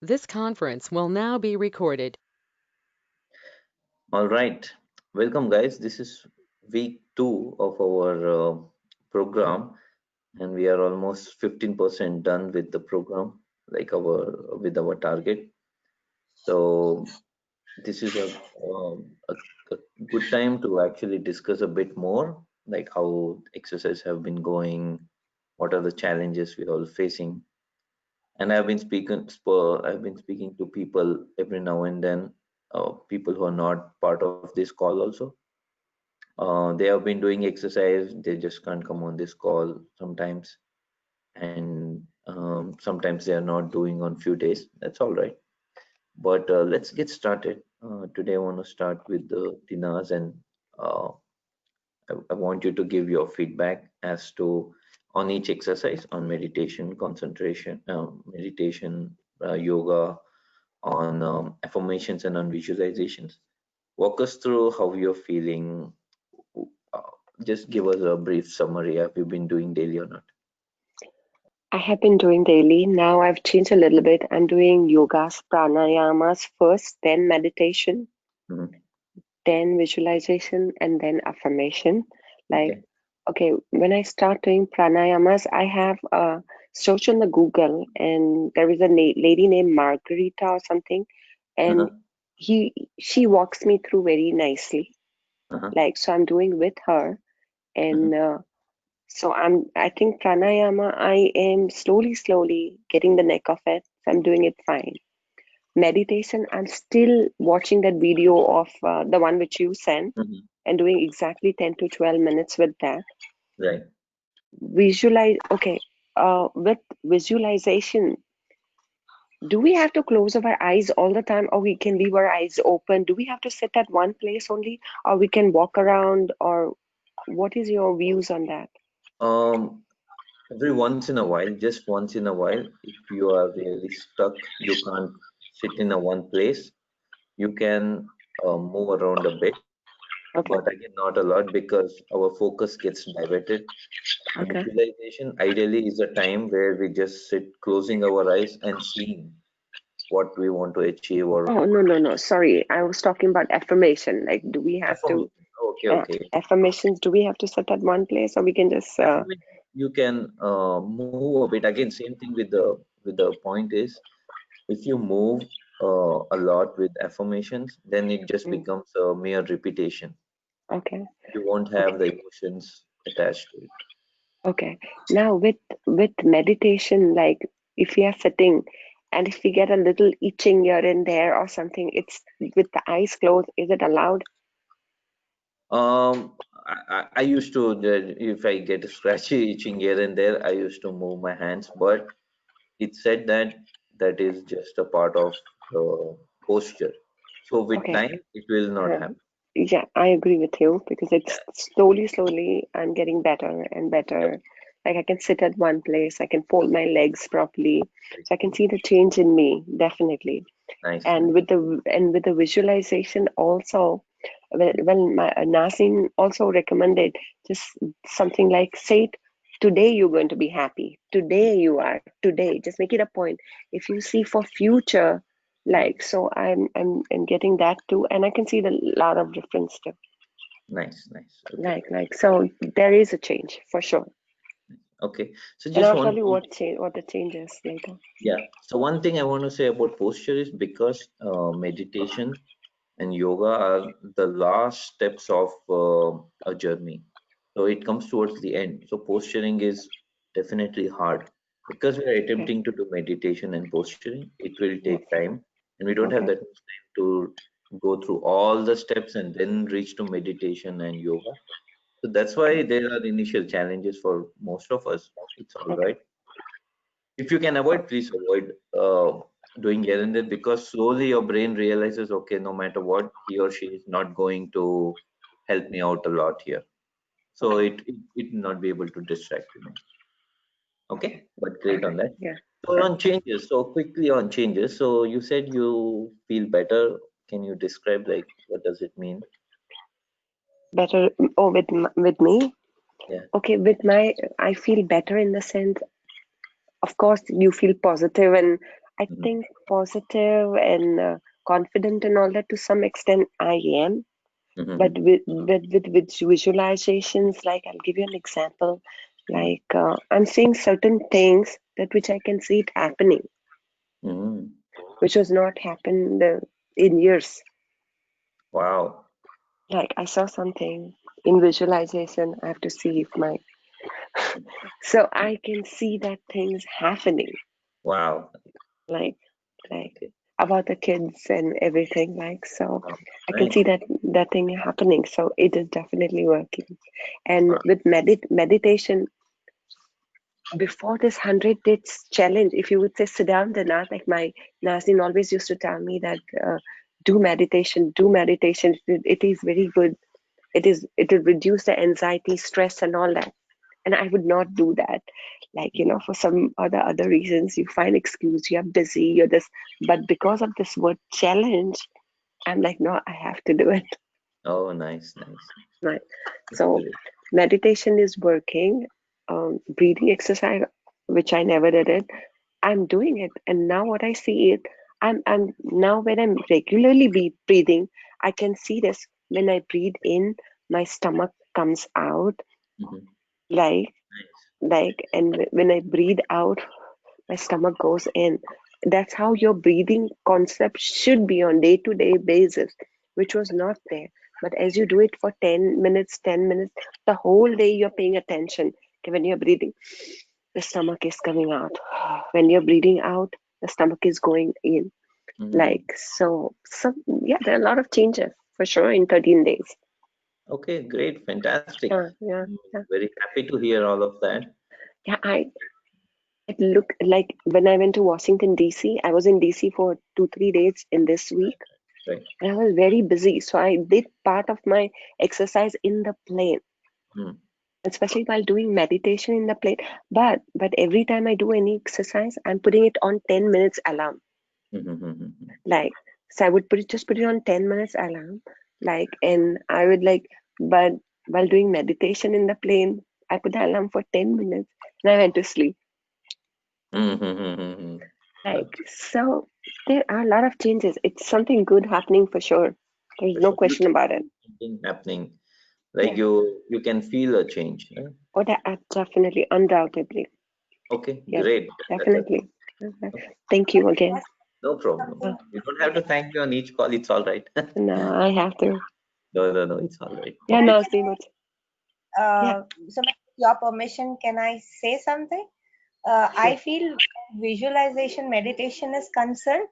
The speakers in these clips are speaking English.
This conference will now be recorded. All right, welcome guys. This is week 2 of our program, and we are almost 15% done with the program, like our target. So this is a good time to actually discuss a bit more, like how exercise have been going, what are the challenges we are all facing, and I've been speaking to people every now and then, people who are not part of this call also. They have been doing exercise, they just can't come on this call sometimes, and sometimes they are not doing on few days. That's all right. But let's get started. Today I want to start with the Dinas, and uh, I want you to give your feedback as to on each exercise, on meditation, yoga, on affirmations, and on visualizations. Walk us through how you're feeling. uh, just give us a brief summary. Have you been doing daily or not? I have been doing daily. Now I've changed a little bit. I'm doing yogas, pranayamas first, then meditation, Mhm. then visualization, and then affirmation. Like, Okay. okay, when I start doing pranayamas, I have search on the Google, and there is a lady named Margarita or something, and Uh-huh. she walks me through very nicely. Uh-huh. Like, so I'm doing with her, Mhm. and so I think pranayama, I am slowly getting the neck of it. So I'm doing it fine. Meditation, I'm still watching that video of the one which you sent Mhm. and doing exactly 10 to 12 minutes with that. Right. Visualize, okay, with visualization, do we have to close our eyes all the time or we can leave our eyes open? Do we have to sit at one place only or we can walk around, or what is your views on that? Um, every once in a while, just once in a while, if you are really stuck, you can't sit in a one place. You can move around a bit, Okay, but again, not a lot because our focus gets diverted. And okay. visualization ideally is a time where we just sit closing our eyes and seeing what we want to achieve or Oh, no. Sorry. I was talking about affirmation. Like, do we have to, affirmation. Okay, okay. affirmations, do we have to sit at one place or we can just, Affirmation, you can move a bit. Again, same thing with the point is, if you move a lot with affirmations, then it just mm, becomes a mere repetition. okay, You won't okay, have the emotions attached to it. okay. Now with meditation, like if we are sitting and if we get a little itching here and there or something, it's with the eyes closed, is it allowed? I used to, if I get a scratchy itching here and there, I used to move my hands, but it said that that is just a part of the posture. So with Okay. time, it will not uh, happen. Yeah, I agree with you because Yeah, it's slowly I'm getting better and yep, better. Like I can sit at one place, I can fold my legs properly, very so I can cool. see the change in me, definitely. Nice, And nice. with the visualization also, well my Nasin also recommended just something like say it, today you're going to be happy. Today you are. Today. Just make it a point. If you see for future, Mhm. like so I'm getting that too, and I can see the lot of difference too. Nice, nice. Okay, Like so there is a change for sure. okay. So And just I'll tell one you thing. what the change is later. Yeah. So one thing I want to say about posture is because meditation and yoga are the last steps of a journey. So it comes towards the end. So posturing is definitely hard because we are Okay. attempting to do meditation and posturing. It will Yes. take time, and we don't have Okay. that much time to go through all the steps and then reach to meditation and yoga. So that's why Okay. there are initial challenges for most of us. It's all Okay. right. If you can avoid, please avoid doing errands because slowly your brain realizes, okay, no matter what, he or she is not going to help me out a lot here. So Okay. it will not be able to distract you much. Okay, but great Okay. on that. Yeah. So Yeah. on changes, so quickly on changes. So you said you feel better. Can you describe like what does it mean? Better. Oh, with me. Yeah. Okay, with my, I feel better in the sense, of course, you feel positive, and I Mhm. think positive and confident and all that to some extent I am. But Mhm. with visualizations, like I'll give you an example. Mhm. Like I'm seeing certain things that which I can see it happening, Mhm. which was not happened in years. Wow. Like I saw something in visualization. I have to see if my so I can see that things happening. Wow. Like like Okay. about the kids and everything. Like so, Wow. I can Nice. see that thing happening. So it is definitely working. And Wow. with meditation, before this 100 days challenge, if you would say Siddhartha, like my Nazin always used to tell me that do meditation, do meditation. It is very good. It will reduce the anxiety, stress, and all that. And I would not do that. Like for some other reasons, you find excuse. You're busy. You're this. But because of this word challenge, I'm like, no, I have to do it. Oh, nice, nice. Right. That's So great. meditation is working. Breathing exercise, which I never did it, I'm doing it, and now what I see it, I'm now when I'm regularly breathing, I can see this. When I breathe in, my stomach comes out, Mhm. like Nice. and when I breathe out, my stomach goes in. That's how your breathing concept should be on day-to-day basis, which was not there. But as you do it for 10 minutes, the whole day you're paying attention. Okay, when you're breathing, the stomach is coming out. When you're breathing out, the stomach is going in. Mhm. Like so, yeah, there are a lot of changes for sure in 13 days. Okay, great, fantastic. Yeah, yeah, I'm yeah. very happy to hear all of that. Yeah, it looked like when I went to Washington DC, I was in DC for 2 3 days in this week, Right. and I was very busy. So I did part of my exercise in the plane, Mm. especially while doing meditation in the plane. But every time I do any exercise, I'm putting it on 10 minutes alarm. Mhm. Like so I would put it on 10 minutes alarm. And I would but while doing meditation in the plane, I put the alarm for 10 minutes and I went to sleep. Mhm. Okay. So there are a lot of changes. It's something good happening for sure. There's For no sure. You question can about it. see something happening. Like Yeah. you can feel a change. Right? Oh, definitely, undoubtedly. Okay, Yes, great. That's definitely. Okay. okay. Thank you again. No problem. Uh, You don't have to thank me on each call. It's all right. no, I have to. No, it's all right. Yeah, Okay. no, Can see what. I, Yeah. so with your permission, can I say something? Yes. I feel visualization meditation is concerned.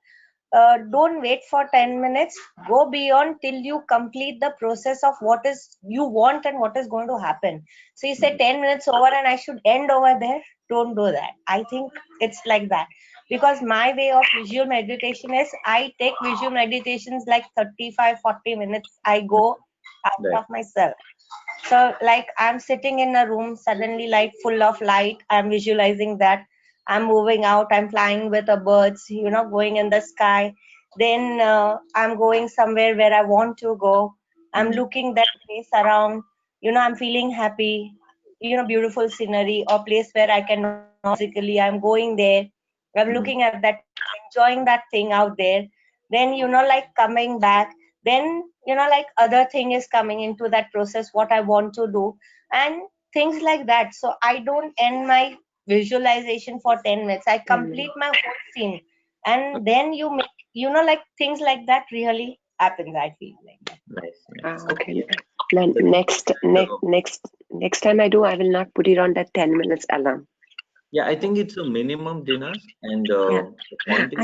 Don't wait for 10 minutes. Go beyond till you complete the process of what is you want and what is going to happen. So you say Mhm. 10 minutes over and I should end over there. Don't do that. I think it's like that. Because my way of visual meditation is I take visual meditations like 35 40 minutes. I go out Right. of myself. So, like, I'm sitting in a room, suddenly, like, full of light. I'm visualizing that I'm moving out, I'm flying with the birds, going in the sky. Then I'm going somewhere where I want to go. I'm Mhm. looking that place around, I'm feeling happy, beautiful scenery or place where I cannot physically. I'm going there. I'm Mhm. looking at that, enjoying that thing out there. Then, like coming back, then like other thing is coming into that process what I want to do, and things like that. So I don't end my visualization for 10 minutes. I 10 complete minutes. my whole scene, and then you make, like things like that really happens, I feel like that. Nice, Ah, nice. okay. Okay. Then That's next time I do, I will not put it on that 10 minutes alarm. yeah, I think it's a minimum, Dinas, and Yeah. the point is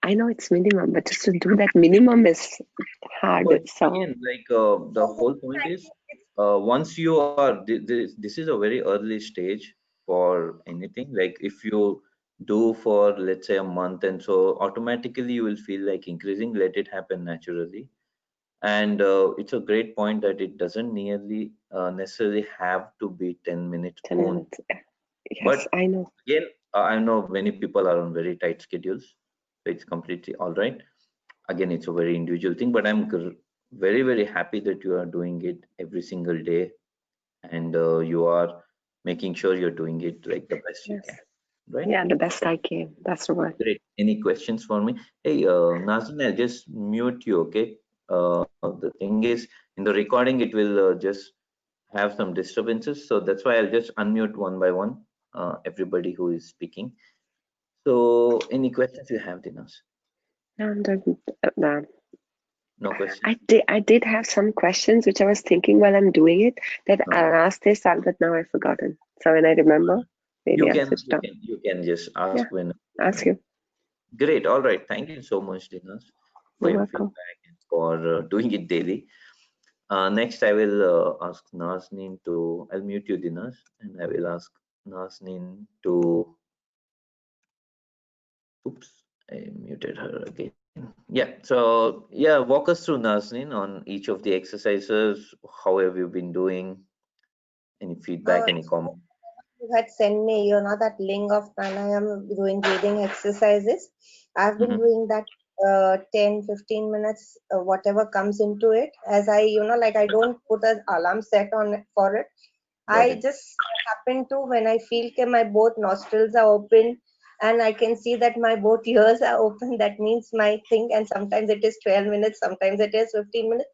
I know it's minimum, but just to do that minimum is no. hard. So Again, like the whole point is, once you are this is a very early stage for anything. Like if you do for let's say a month, and so automatically you will feel like increasing. Let it happen naturally. And it's a great point that it doesn't nearly necessarily have to be 10 minutes 10 only. minutes. Yes, But I know. again, I know many people are on very tight schedules, so it's completely all right. Again, it's a very individual thing, but I'm very happy that you are doing it every single day, and you are making sure you're doing it like the best you Yes. can, right? Yeah, the best I can. That's the word. Great. Any questions for me? Hey, Nazneen, I'll just mute you, okay? The thing is, in the recording, it will just have some disturbances, so that's why I'll just unmute one by one, everybody who is speaking. So, any questions you have, Dinas? No. No questions. I did have some questions which I was thinking while I'm doing it that I'll ask this, but now I've forgotten. So when I remember, maybe I'll switch on. You can just ask Yeah, when. ask you. Great. All right. Thank you so much, Dinas, for You're your welcome. feedback and for doing it daily. Next, I will ask Nazneen to. I'll mute you, Dinas, and I will ask Nazneen to. Oops, I muted her again. Yeah. So yeah, walk us through, Nazneen, on each of the exercises. How have you been doing? Any feedback? Any comment? You had sent me, that link of pranayam doing breathing exercises. I've been doing that 10, 15 minutes, whatever comes into it. As I, like I don't put an alarm set on it for it. I just happen to, when I feel that my both nostrils are open and I can see that my both ears are open, that means my thing, and sometimes it is 12 minutes, sometimes it is 15 minutes.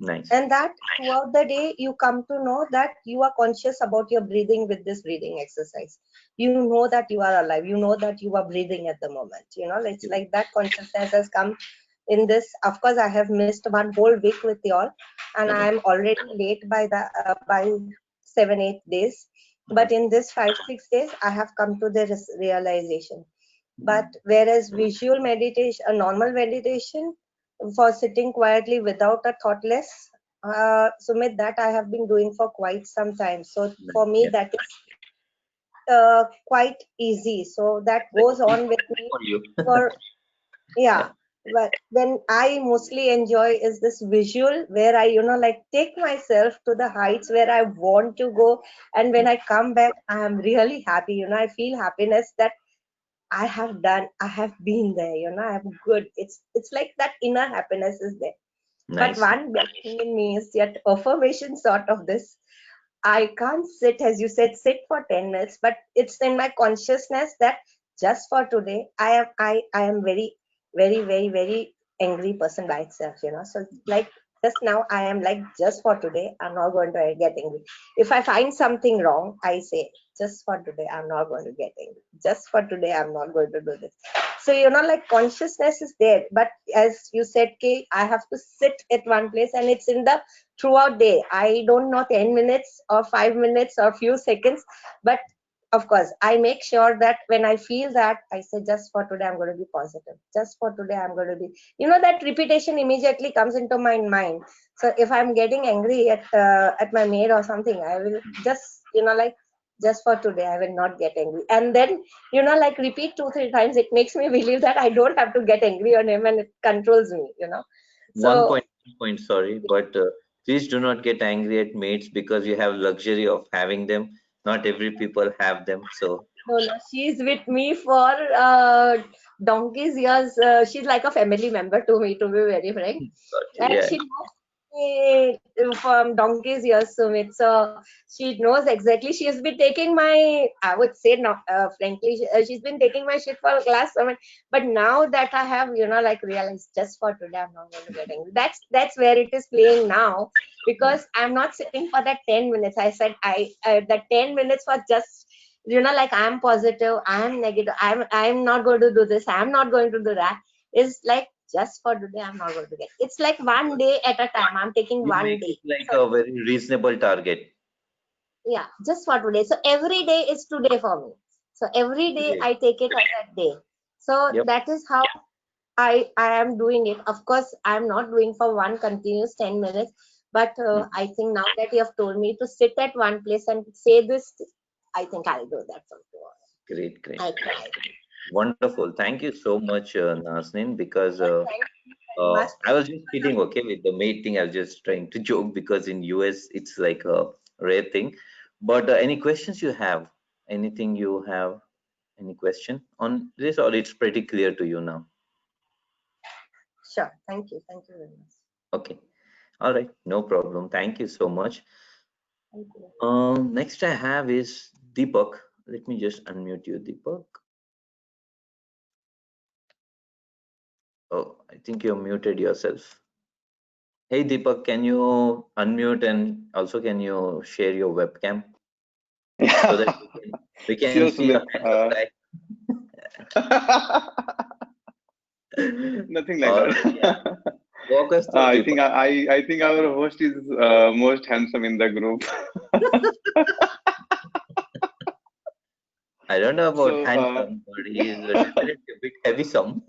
Nice. And that throughout the day, you come to know that you are conscious about your breathing with this breathing exercise. You know that you are alive. You know that you are breathing at the moment. It's like that consciousness has come in this. Of course, I have missed one whole week with y'all, and I am already late by 7-8 days. But in this 5-6 days, I have come to the realization. But whereas visual meditation, a normal meditation, for sitting quietly without a thoughtless, Sumit, that I have been doing for quite some time. So for me, that is quite easy. So that goes on with me for, yeah. But when I mostly enjoy is this visual where I, like take myself to the heights where I want to go. And when I come back, I am really happy. I feel happiness that I have done, I have been there, I'm good. It's like that inner happiness is there. But Nice. one big thing in me is yet affirmation sort of this. I can't sit, as you said, sit for 10 minutes, but it's in my consciousness that just for today, I am very, very, very, very angry person by itself, So like just now I am like, just for today, I'm not going to get angry. If I find something wrong, I say, just for today, I'm not going to get angry. Just for today, I'm not going to do this. So, like consciousness is there, but as you said, Kay, I have to sit at one place and it's in the throughout day. I don't know 10 minutes or 5 minutes or few seconds, but of course I make sure that when I feel that, I say, just for today I'm going to be positive. Just for today I'm going to be, that repetition immediately comes into my mind. So if I'm getting angry at my maid or something, I will just, like, just for today I will not get angry, and then like repeat 2-3 times. It makes me believe that I don't have to get angry on him, and it controls me. So One point, sorry, but please do not get angry at mates because you have luxury of having them. Not every people have them, so. no, she's with me for donkey's years. She's like a family member to me, to be very frank. And Yeah. she knows me from donkey's years, Sumit. So she knows exactly. She has been taking my, I would say, not frankly, she's been taking my shit for class. But now that I have, like realized, just for today, I'm not going to get angry. That's where it is playing now, because I'm not sitting for that 10 minutes. I said that 10 minutes for just, like I'm positive, I'm negative, I'm not going to do this, I'm not going to do that. Is like, just for today I'm not going to get. It's like one day at a time. I'm taking You one make day. it like a very reasonable target. Yeah, just for today. So every day is today for me. So every day Great. I take it as a day. So Yep. that is how I am doing it. Of course, I'm not doing for one continuous 10 minutes, but I think now that you have told me to sit at one place and say this, I think I'll do that for tomorrow. Great, great. I try. Wonderful. Thank you so much, Nazneen, because Thank you very much. I was just kidding, okay, with the mate thing. I was just trying to joke because in US it's like a rare thing. But any questions you have? Anything you have? Any question on this, or it's pretty clear to you now? Sure. Thank you. Thank you very much. Okay. All right. No problem. Thank you so much. Thank you. Next I have is Deepak. Let me just unmute you, Deepak. Oh, I think you muted yourself. Hey Deepak, can you unmute and also can you share your webcam so that Yeah, we can sure, see your Sumit. kind of guy? Nothing like All right, yeah. that. Walk us through, I Deepak. think I think our host is most handsome in the group. I don't know about So, handsome, but he is definitely a bit heavy some.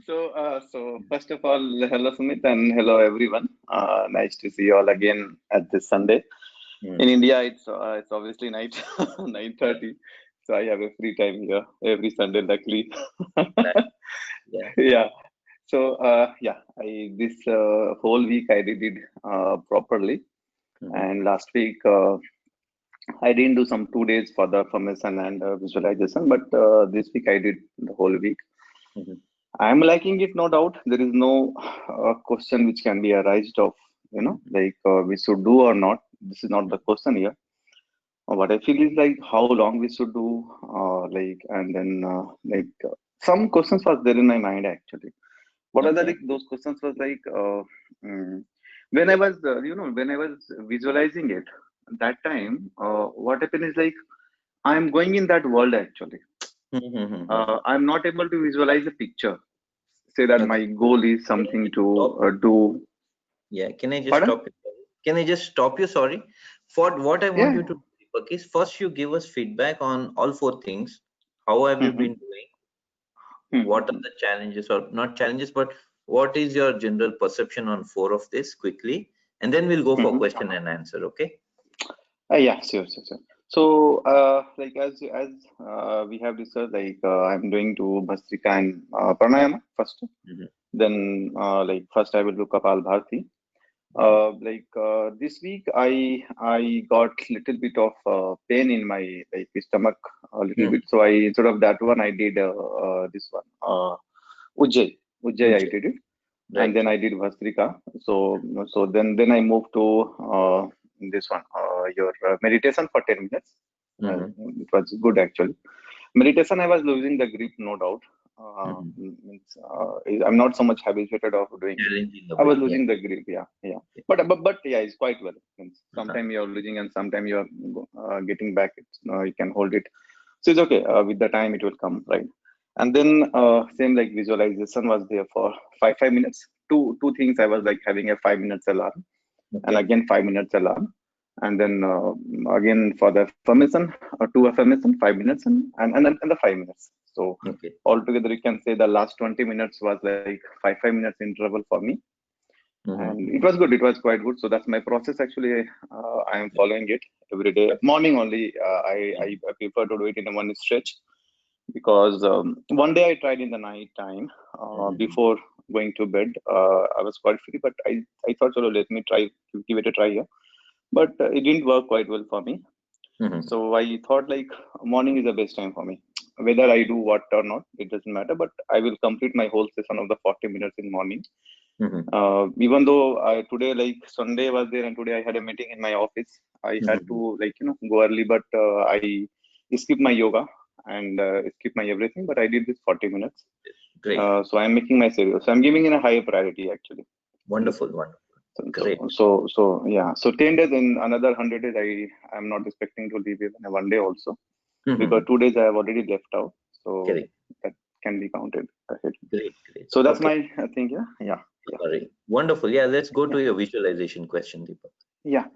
so first of all, hello Sumit and hello everyone. Nice to see you all again at this Sunday. In India, it's obviously night, 9:30. So I have a free time here every Sunday, luckily. Nice. Yeah. Yeah. So yeah, I this whole week I did it properly, and last week I didn't do some 2 days for the formation and visualization, but this week I did the whole week. Mhm. I'm liking it, no doubt. There is no question which can be arised of, like we should do or not. This is not the question here. What I feel is like how long we should do, like, and then some questions was there in my mind actually. What are the Okay. like, those questions was like when I was when I was visualizing it that time, what happened is like I'm going in that world actually. Mhm. I'm not able to visualize a picture. Say that Okay. my goal is Can I something just stop to you? do. Yeah. Can I just Pardon? stop you? Can I just stop you? Sorry. For what I want Yeah. you to do, Deepak, is first you give us feedback on all four things. How have you Mm-hmm. been doing? What are Mm-hmm. the challenges, or not challenges, but what is your general perception on four of this quickly? And then we'll go for Mm-hmm. question and answer. Okay. Yeah, sure. So, like we have discussed, like I'm doing to Bhastrika and Pranayama first. Mhm. Then, like first I will do Kapal Bharti. Okay. This week I got little bit of pain in my like stomach a little Mhm. bit. So I instead of that one I did this one Ujjay I Ujjayi. did it, and Right. then I did Bhastrika. So then I moved to this one your meditation for 10 minutes. Mhm. It was good actually. Meditation I was losing the grip, no doubt. Mhm. Means I'm not so much habituated of doing it. Challenging a I was bit. Yeah. losing the grip, yeah. Yeah. But yeah, it's quite well. Means Uh-huh. sometimes you're losing and sometimes you're getting back. You can hold it. So it's okay. With the time, it will come, right? And then same like visualization was there for five minutes. Two things I was like having a 5 minutes alarm, and Okay. again 5 minutes alarm, and then again for the affirmation, two affirmation 5 minutes, and the 5 minutes. So Okay. altogether, you can say the last 20 minutes was like five minutes interval for me, and Mhm. it was good. It was quite good. So that's my process actually. I am Yeah. following it every day. Morning only. I prefer to do it in a one stretch because one day I tried in the night time Mhm. before going to bed. I was quite free, but I thought, so let me try give it a try here. But it didn't work quite well for me. Mhm. So I thought like morning is the best time for me. Whether I do what or not, it doesn't matter. But I will complete my whole session of the 40 minutes in morning. Mhm. Even though today like Sunday was there and today I had a meeting in my office, I had Mhm. to like go early, but I skipped my yoga and skip my everything. But I did this 40 minutes. Great. So I'm making my schedule. So I'm giving it a higher priority actually. Wonderful. Wonderful. So, Great. yeah. So 10 days in another 100 days, I'm not expecting to leave even one day also because Mhm. 2 days I have already left out. So Correct. that can be counted ahead. Great. Great. So that's Okay. my thing. Yeah. Sorry. Wonderful. Yeah. Let's go Yeah. to your visualization question, Deepak. Yeah.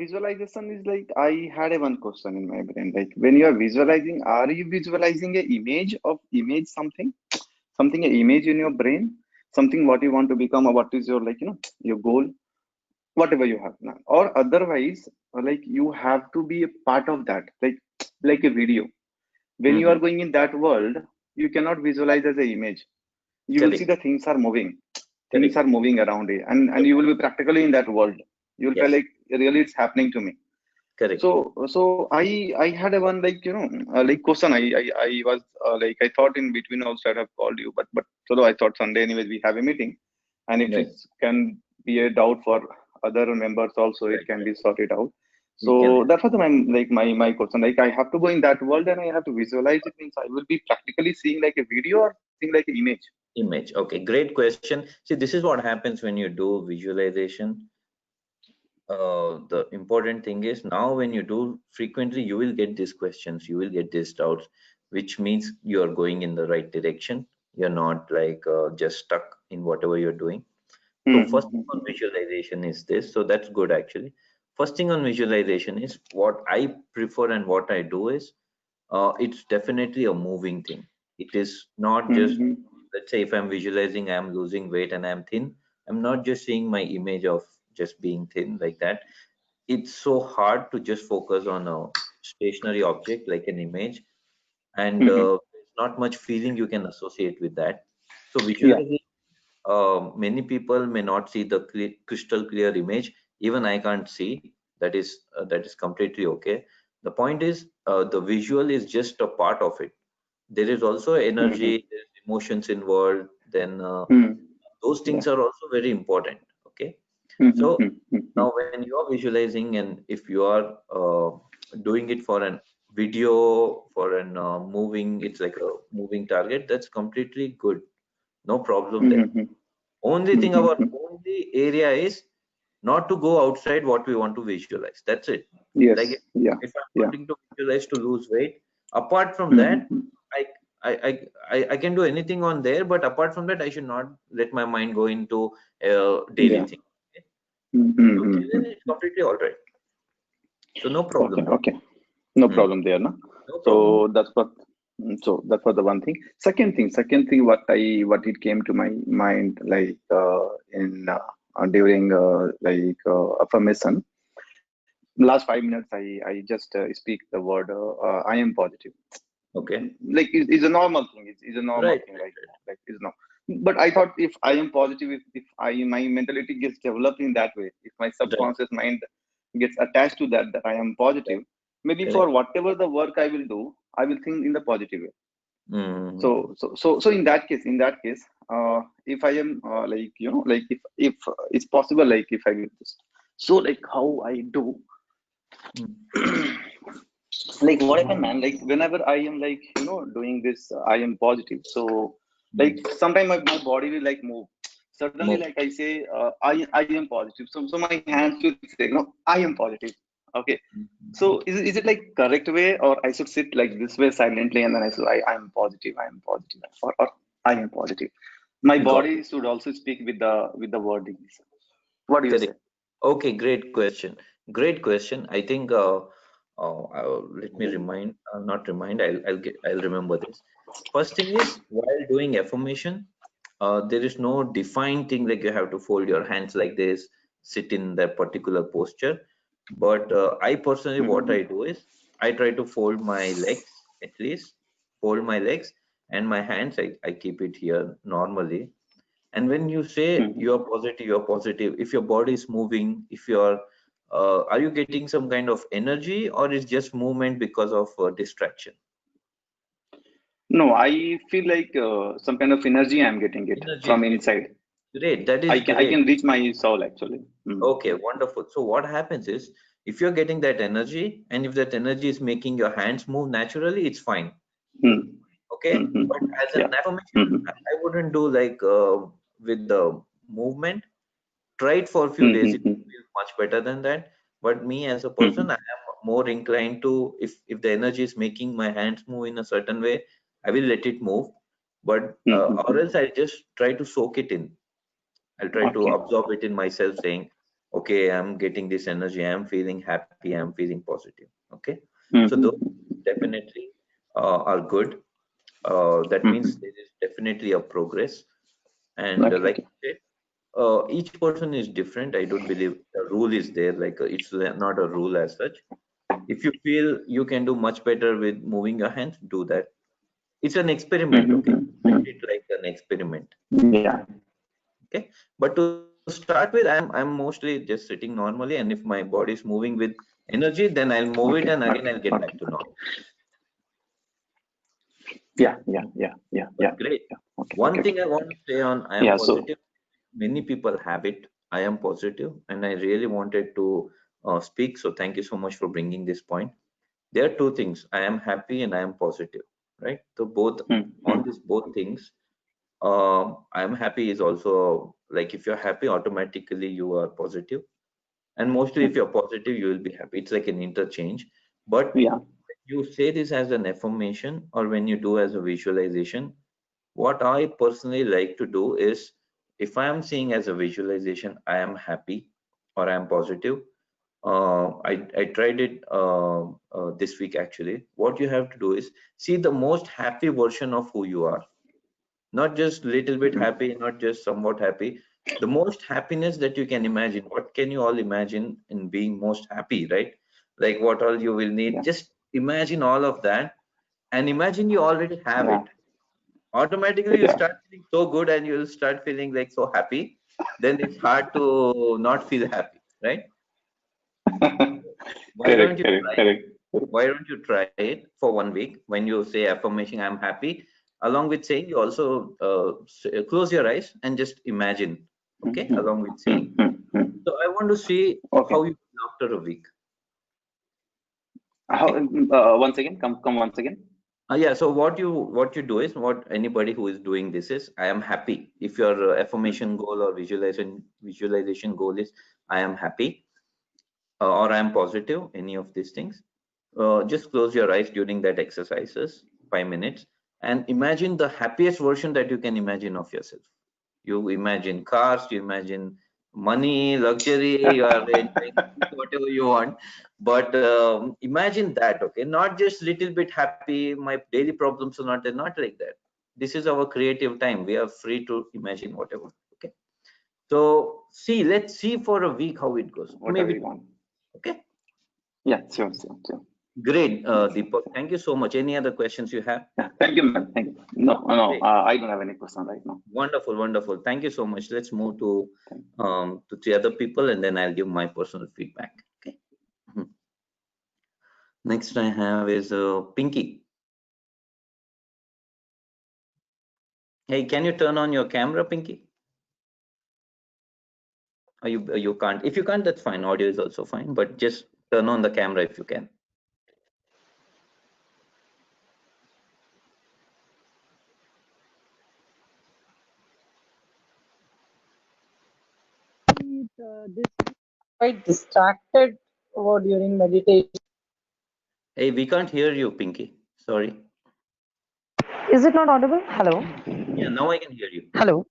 Visualization is like I had a one question in my brain. Like when you are visualizing, are you visualizing a image something a image in your brain, something what you want to become or what is your like your goal, whatever you have now, or otherwise like you have to be a part of that, like a video. When you are Mhm. going in that world, you cannot visualize as an image. You will see Correct. the things Correct. are moving around it, and Good you will point. be practically in that world. You will feel Yes. like really it's happening to me. Correct. So I had a one like like question. I was like I thought in between also I have called you, but so I thought Sunday anyways we have a meeting, and if it Right. can be a doubt for other members also, it Right. can Right. be sorted out. You can. So that was my question. Like I have to go in that world and I have to visualize it. Means I will be practically seeing like a video or seeing like an image. Image. Okay, great question. See, this is what happens when you do visualization. The important thing is now when you do frequently, you will get these questions, you will get these doubts, which means you are going in the right direction. You're not like just stuck in whatever you're doing. So first thing on visualization is this. So that's good actually. First thing on visualization is what I prefer and what I do is it's definitely a moving thing. It is not just, let's say if I'm visualizing I'm losing weight and I'm thin, I'm not just seeing my image of just being thin like that. It's so hard to just focus on a stationary object like an image, and there's not much feeling you can associate with that. So Yeah. visualizing, many people may not see the crystal clear image. Even I can't see. That is completely okay. The point is, the visual is just a part of it. There is also energy, there's emotions involved. Then those Yeah. things are also very important. Okay. So now when you are visualizing, and if you are doing it for an video, for an moving, it's like a moving target, that's completely good. No problem there. Only area is not to go outside what we want to visualize. That's it. Like Yes. Yeah. if I'm Yeah. wanting to visualize to lose weight, apart from that, I I can do anything on there, but apart from that, I should not let my mind go into daily Yeah. thing. Okay? So then it's completely all right. So no problem there. Okay. No Hmm. problem there, no? No problem. So that's what. So that was the one thing. Second thing, what it came to my mind, like in during affirmation. Last 5 minutes, I just speak the word I am positive. Okay. Like it's a normal thing. It's a normal Right. thing. Like it's no. But I thought if I am positive, if my mentality gets developed in that way, if my subconscious mind gets attached to that I am positive, maybe Correct. for whatever the work I will do, I will think in the positive way. Mm-hmm. So in that case, if I am like like if it's possible, like if I will just like how I do. Like what happened, man, like whenever I am like doing this I am positive, so like sometimes my body will like move suddenly, like I say I am positive, so my hands will say I am positive. Okay, so is it like correct way, or I should sit like this way silently and then I say I am positive, or I am positive? My body should also speak with the wordings. What do you say? Okay, great question. Great question. I think let me remind, not remind. I'll remember this. First thing is, while doing affirmation, there is no defined thing like you have to fold your hands like this, sit in that particular posture. But I personally, what I do is I try to fold my legs, at least fold my legs, and my hands. I keep it here normally. And when you say you're positive, if your body is moving, if you're are you getting some kind of energy, or is just movement because of distraction? No, I feel like some kind of energy I'm getting it Energy from is getting. inside. Great, that is I great. can reach my soul actually. Okay, wonderful. So what happens is, if you're getting that energy, and if that energy is making your hands move naturally, it's fine. Okay, but as an affirmation, I wouldn't do like with the movement. Try it for a few days, it will feel much better than that. But me as a person, I am more inclined to, if the energy is making my hands move in a certain way, I will let it move. But or else I just try to soak it in. I'll try to Okay. absorb it in myself, saying, okay, I'm getting this energy, I'm feeling happy, I'm feeling positive. Okay, so those definitely are good. That means there is definitely a progress. And like I said, each person is different. I don't believe a rule is there, like it's not a rule as such. If you feel you can do much better with moving your hands, do that. It's an experiment. Okay, treat it like an experiment. Yeah. Okay, but to start with, I'm mostly just sitting normally, and if my body is moving with energy, then I'll move it, and again I'll get back to normal. Yeah. Great. Okay. One thing I want to say on I am Yeah. positive. Many people have it. I am positive, and I really wanted to speak. So thank you so much for bringing this point. There are two things: I am happy and I am positive, right? So both on these both things, I am happy is also like if you're happy, automatically you are positive, and mostly if you're positive, you will be happy. It's like an interchange. But Yeah. you say this as an affirmation or when you do as a visualization, what I personally like to do is if I am seeing as a visualization, I am happy or I am positive. I tried it this week actually. What you have to do is see the most happy version of who you are, not just little bit happy, not just somewhat happy. The most happiness that you can imagine. What can you all imagine in being most happy, right? Like what all you will need. Yeah. Just imagine all of that and imagine you already have Yeah. it. Automatically you Yeah. start feeling so good and you'll start feeling like so happy. Then it's hard to not feel happy, right? Why don't Correct. you Correct. try it? Correct. Why don't you try it for 1 week? When you say affirmation, I'm happy, along with saying, you also close your eyes and just imagine, okay, along with saying. So I want to see Okay. how you feel after a week. How, Okay. once again, come once again. Yeah. So what you do is what anybody who is doing this is I am happy. If your affirmation goal or visualization goal is I am happy or I am positive, any of these things, just close your eyes during that exercises 5 minutes and imagine the happiest version that you can imagine of yourself. You imagine cars, you imagine money, luxury, you are enjoying whatever you want, but imagine that, okay, not just little bit happy, my daily problems are not there, not like that. This is our creative time, we are free to imagine whatever. Okay, so see, let's see for a week how it goes, Whatever maybe you 2 want. weeks. Okay. Yeah. Sure. Sure. Sure. Great, Deepak. Thank you so much. Any other questions you have? Yeah. Thank you, man. Thank you. No. No. Great. I don't have any question right now. Wonderful, wonderful. Thank you so much. Let's move to Thank three other people, and then I'll give my personal feedback. Okay. Mhm. Next I have is Pinky. Hey, can you turn on your camera, Pinky? Or you can't? If you can't, that's fine. Audio is also fine, but just turn on the camera if you can. This quite distracted during meditation. Hey, we can't hear you, Pinky. Sorry. Is it not audible? Hello? Yeah, now I can hear you. Hello?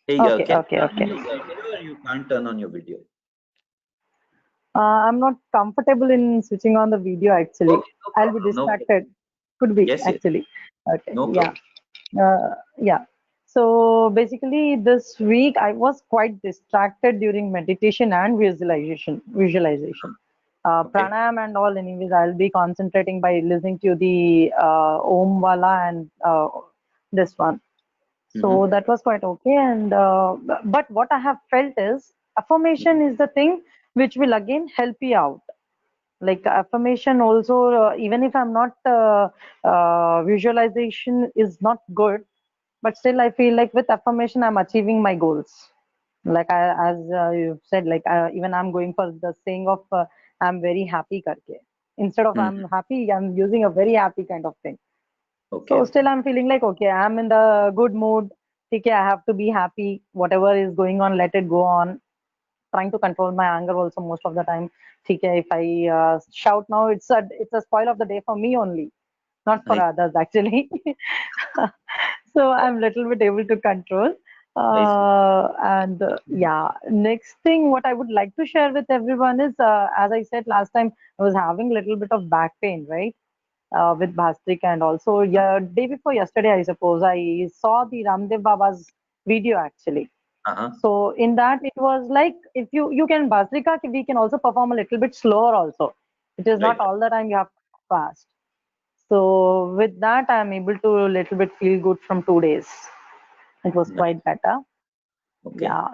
Hey, Okay, can you okay, turn on okay. your video or you can't turn on your video? I'm not comfortable in switching on the video actually. Okay, no I'll be problem. No problem. distracted. Could be Yes, yes. actually. Okay, No yeah. problem. Yeah. So basically, this week I was quite distracted during meditation and visualization. Okay. Pranayam and all, anyways, I'll be concentrating by listening to the Om Wala and this one. So that was quite okay. And but what I have felt is affirmation is the thing which will again help you out. Like affirmation also, even if I'm not visualization is not good, but still I feel like with affirmation I'm achieving my goals. Like as you said, like even I'm going for the saying of I'm very happy karke. Instead of I'm happy, I'm using a very happy kind of thing. Okay. So still I'm feeling like, okay, I'm in the good mood. Okay, I have to be happy. Whatever is going on, let it go on. Trying to control my anger also most of the time. Okay, if I shout now, it's a spoil of the day for me only, not for I others actually. So I'm little bit able to control. see. And yeah, next thing what I would like to share with everyone is, as I said last time, I was having a little bit of back pain, right? With Bhastrika, and also yeah, day before yesterday, I suppose I saw the Ramdev Baba's video actually. So in that it was like if you can Bhastrika, we can also perform a little bit slower also. It is not Right. all the time you have to fast. So with that, I am able to little bit feel good from 2 days. It was Nice. quite better. Okay. Yeah,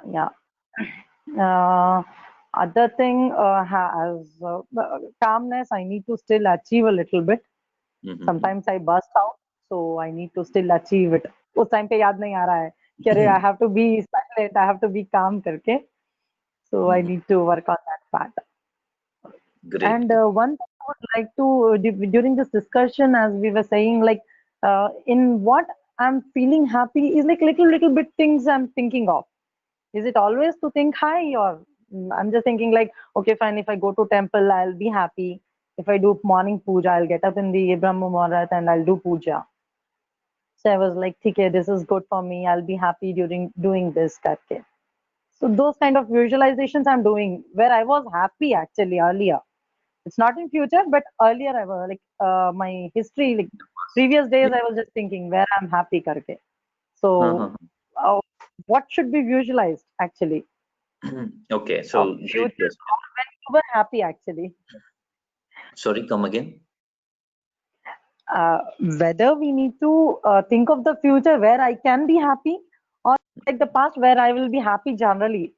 yeah. Other thing has calmness. I need to still achieve a little bit. Sometimes I burst out, so I need to still achieve it. उस time पे याद नहीं आ रहा है कि अरे I have to be silent, I have to be calm करके. So I need to work on that part. Great. And one thing I would like to, during this discussion, as we were saying, like in what I'm feeling happy is like little bit things I'm thinking of. Is it always to think high, or I'm just thinking like, okay, fine, if I go to temple, I'll be happy. If I do morning puja, I'll get up in the Brahma Muhurat and I'll do puja. So I was like, okay, this is good for me. I'll be happy during doing this, karke. So those kind of visualizations I'm doing where I was happy actually earlier. It's not in future, but earlier I was like my history, like previous days, I was just thinking where I'm happy, karke. So uh, what should be visualized actually? Okay, Of so great future question. or when you were happy actually. Sorry, come again. Whether we need to think of the future where I can be happy, or like the past where I will be happy generally,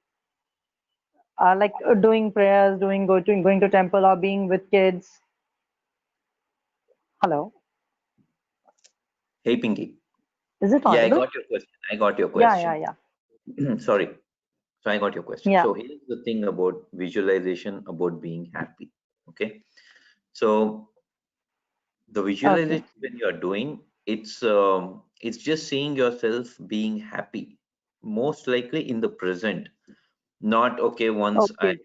like doing prayers, going to temple, or being with kids. Hello, Hey, Pinky. is it Yeah, I audible? got your question. I got your Yeah, yeah, question. yeah, Sorry. So I got your question. yeah. So here's the thing about visualization, about being happy. Okay. So the Okay, visualization when you are doing, it's just seeing yourself being happy, most likely in the present. Not okay. Once okay,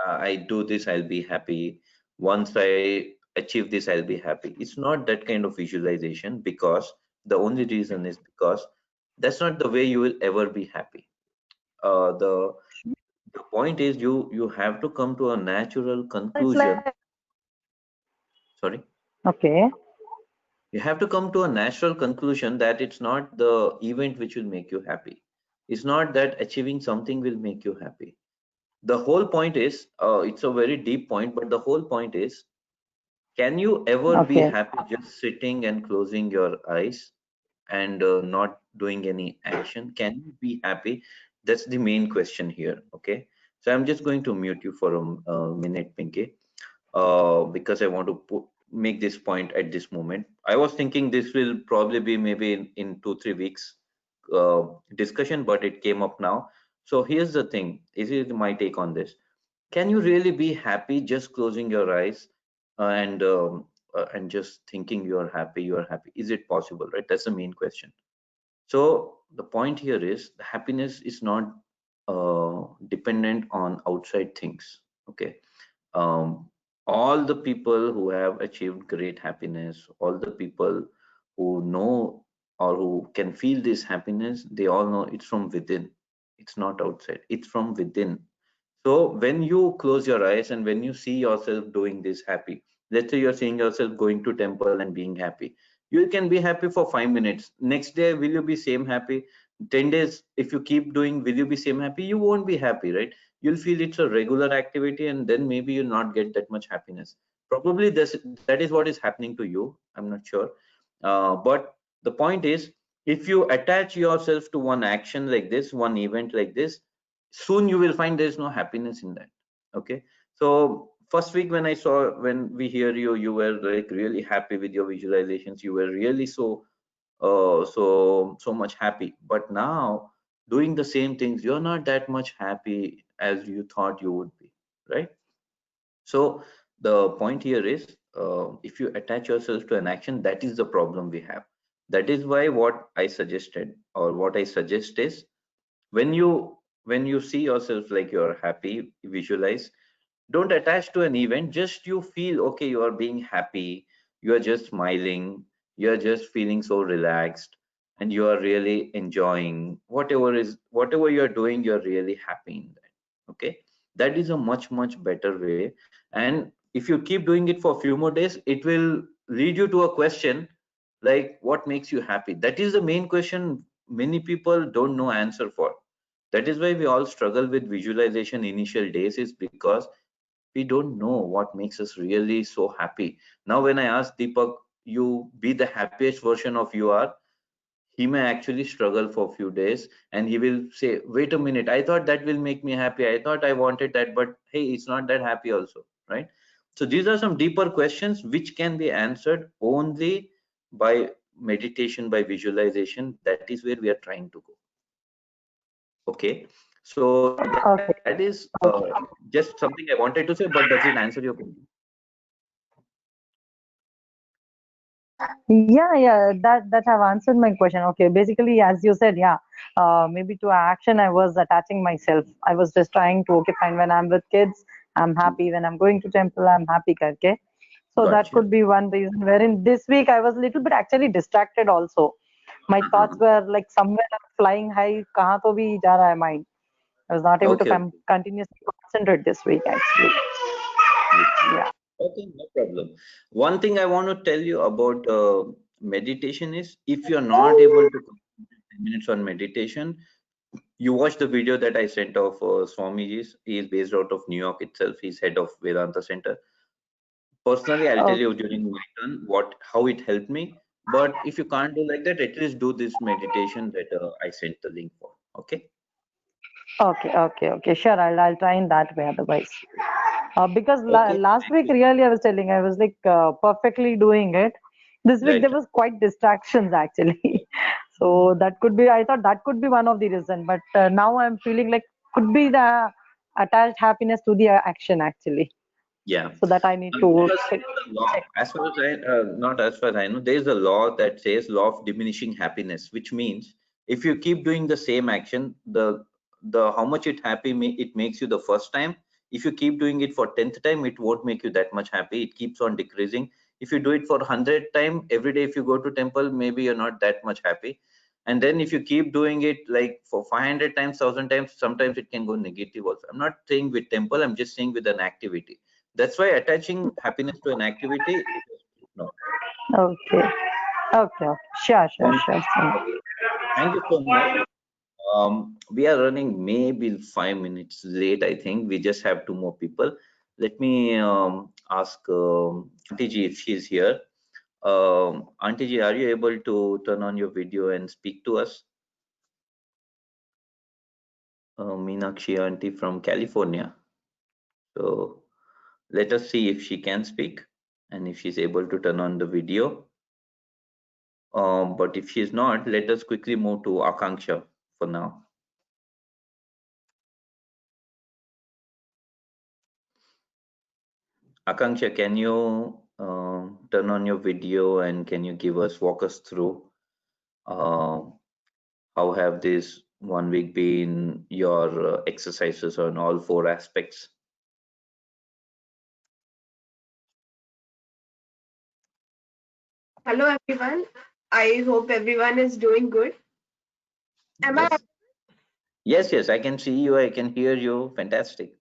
I do this, I'll be happy. Once I achieve this, I'll be happy. It's not that kind of visualization, because the only reason is because that's not the way you will ever be happy. The point is you have to come to a natural it's conclusion. like Sorry, okay, you have to come to a natural conclusion that it's not the event which will make you happy. It's not that achieving something will make you happy. The whole point is, it's a very deep point, but the whole point is, can you ever be okay, happy just sitting and closing your eyes and not doing any action? Can you be happy? That's the main question here. Okay, so I'm just going to mute you for a minute, Pinky, because I want to make this point at this moment. I was thinking this will probably be maybe in 2 3 weeks discussion, but it came up now. So here's the thing: this is my take on this. Can you really be happy just closing your eyes and just thinking you're happy? Is it possible, right? That's the main question. So the point here is the happiness is not dependent on outside things. Okay. um, all the people who have achieved great happiness, all the people who know or who can feel this happiness, they all know it's from within. It's not outside, it's from within. So when you close your eyes and when you see yourself doing this happy, let's say you're seeing yourself going to temple and being happy, you can be happy for 5 minutes. Next day, will you be same happy? 10 days, if you keep doing, will you be same happy? You won't be happy, right? You'll feel it's a regular activity, and then maybe you'll not get that much happiness. Probably that is what is happening to you. I'm not sure. But the point is, if you attach yourself to one action like this, one event like this, soon you will find there's no happiness in that. Okay. So first week when we hear you, you were like really happy with your visualizations. You were really so much happy. But now doing the same things, you're not that much happy as you thought you would be, right? So the point here is, if you attach yourself to an action, that is the problem we have. That is why what I suggested, or what I suggest is, when you see yourself like you're happy, visualize. Don't attach to an event, just you feel okay, you are being happy, you are just smiling, you are just feeling so relaxed, and you are really enjoying whatever you're doing, you're really happy in that. Okay, that is a much better way. And if you keep doing it for a few more days, it will lead you to a question like, what makes you happy? That is the main question many people don't know answer for. That is why we all struggle with visualization initial days, is because we don't know what makes us really so happy. Now when I ask Deepak, you be the happiest version of you are, he may actually struggle for a few days, and he will say, wait a minute, I thought that will make me happy, I thought I wanted that, but hey, it's not that happy also, right? So these are some deeper questions which can be answered only by meditation, by visualization. That is where we are trying to go. Okay, so that okay, is okay. just something I wanted to say, but does it answer your question? Yeah, that have answered my question. Okay, basically, as you said, yeah, maybe to action, I was attaching myself. I was just trying to, okay, fine, when I'm with kids, I'm happy. When I'm going to temple, I'm happy, karke. So that Gotcha. could be one reason. Wherein this week I was a little bit actually distracted also. My thoughts were like somewhere flying high. Kahan to bhi ja raha hai mind. I was not able to Okay. continuously concentrate this week actually. Yeah. Okay, no problem. One thing I want to tell you about meditation is if you're not able to concentrate 10 minutes on meditation, you watch the video that I sent of Swamiji's. He is based out of New York itself. He's head of Vedanta Center. Personally, I'll tell you during my turn how it helped me. But if you can't do like that, at least do this meditation that I sent the link for. Okay. Okay. Sure, I'll try in that way otherwise. Because Okay. last Thank week, you. really, I was like perfectly doing it. This week, Right. there was quite distractions actually. So that could be, I thought that could be one of the reason. But now I'm feeling like could be the attached happiness to the action actually. Yeah. So that I need to Because check. the law, as far as not as far as I know, there is a law that says law of diminishing happiness, which means if you keep doing the same action, the how much it makes you the first time. If you keep doing it for 10th time, it won't make you that much happy. It keeps on decreasing. If you do it for 100th time every day, if you go to temple, maybe you're not that much happy. And then if you keep doing it like for 500 times, 1000 times, sometimes it can go negative also. I'm not saying with temple, I'm just saying with an activity. That's why attaching happiness to an activity is no. Okay. Sure. Okay. Thank you so much. We are running maybe 5 minutes late, I think. We just have two more people. Let me ask Auntie Ji if she's here. Auntie Ji, are you able to turn on your video and speak to us? Meenakshi Auntie from California. So let us see if she can speak and if she's able to turn on the video. But if she's not, let us quickly move to Akanksha for now. Akanksha, can you turn on your video and can you walk us through uh, how have this 1 week been, your exercises on all 4 aspects? Hello everyone. I hope everyone is doing good. Am I? Yes, I can see you, I can hear you. Fantastic.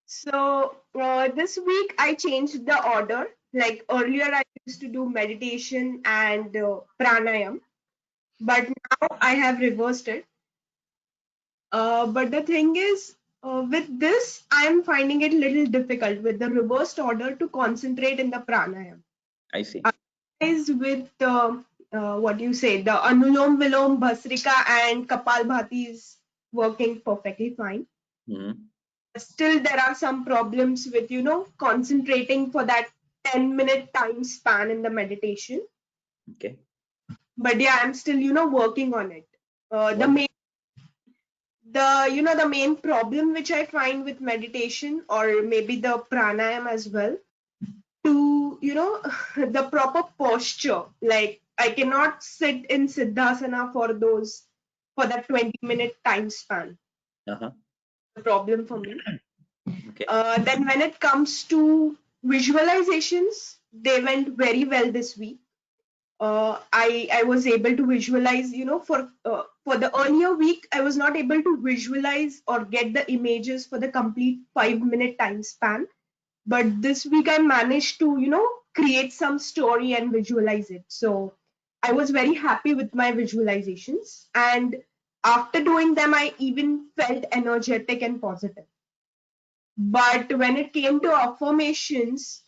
So this week I changed the order. Like earlier I used to do meditation and pranayam, but now I have reversed it. But the thing is, with this, I'm finding it a little difficult with the reversed order to concentrate in the pranayam. I see. Is with what you say, the Anulom Vilom Bhasrika and Kapalbhati is working perfectly fine. Still, there are some problems with, concentrating for that 10-minute time span in the meditation. Okay. But yeah, I'm still, working on it. The main problem which I find with meditation, or maybe the pranayam as well, to the proper posture. Like I cannot sit in siddhasana for that 20-minute time span. The problem for me. Okay. Then when it comes to visualizations, they went very well this week. I was able to visualize, for the earlier week I was not able to visualize or get the images for the complete 5-minute time span. But this week I managed to, create some story and visualize it. So I was very happy with my visualizations. And after doing them, I even felt energetic and positive. But when it came to affirmations,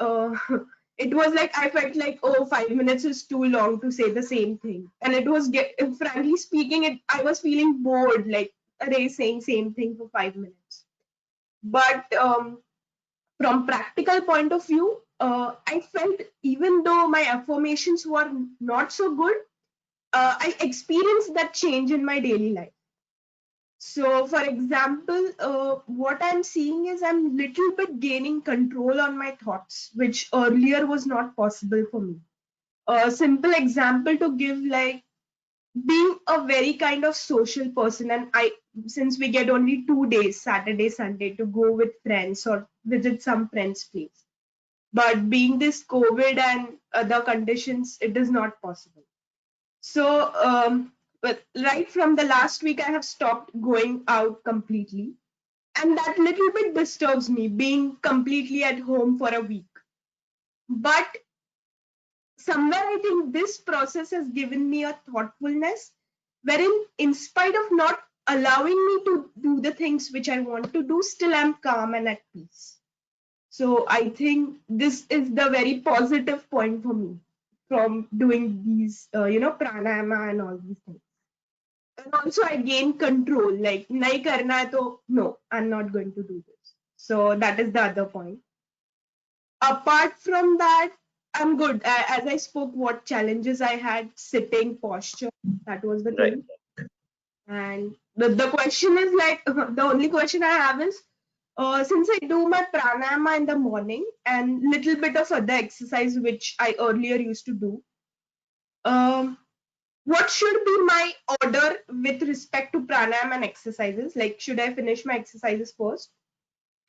it was like I felt like, oh, 5 minutes is too long to say the same thing. And it was, frankly speaking, I was feeling bored, like, are they saying same thing for 5 minutes? But from practical point of view, I felt even though my affirmations were not so good, I experienced that change in my daily life. So, for example, what I'm seeing is I'm little bit gaining control on my thoughts, which earlier was not possible for me. A simple example to give, like being a very kind of social person, and since we get only 2 days, Saturday, Sunday, to go with friends or visit some friend's place, but being this COVID and other conditions, it is not possible. So, but right from the last week, I have stopped going out completely. And that little bit disturbs me, being completely at home for a week. But somewhere I think this process has given me a thoughtfulness wherein, in spite of not allowing me to do the things which I want to do, still I'm calm and at peace. So I think this is the very positive point for me from doing these, pranayama and all these things. And also I gain control, like, nahi karna hai to, no, I'm not going to do this. So that is the other point. Apart from that, I'm good. As I spoke, what challenges I had, sitting posture, that was the Right. thing. And the question is like, the only question I have is, since I do my pranayama in the morning and little bit of other exercise which I earlier used to do, what should be my order with respect to pranayama and exercises? Like, should I finish my exercises first?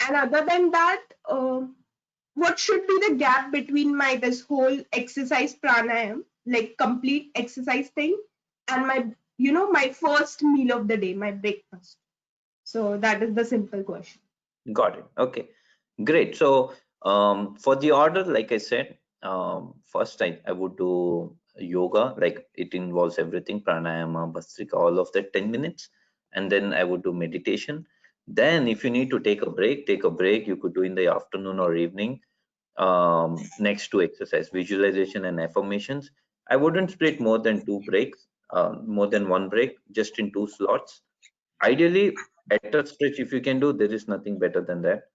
And other than that, what should be the gap between my this whole exercise pranayam, like complete exercise thing, and my first meal of the day, my breakfast? So that is the simple question. Got it. Okay, great. So for the order, like I said, first I would do yoga, like it involves everything, pranayama, bhastrika, all of that, 10 minutes. And then I would do meditation. Then if you need to take a break, take a break. You could do in the afternoon or evening, next to exercise, visualization and affirmations. I wouldn't split more than 2 breaks, more than 1 break, just in 2 slots. Ideally, at a stretch, if you can do, there is nothing better than that.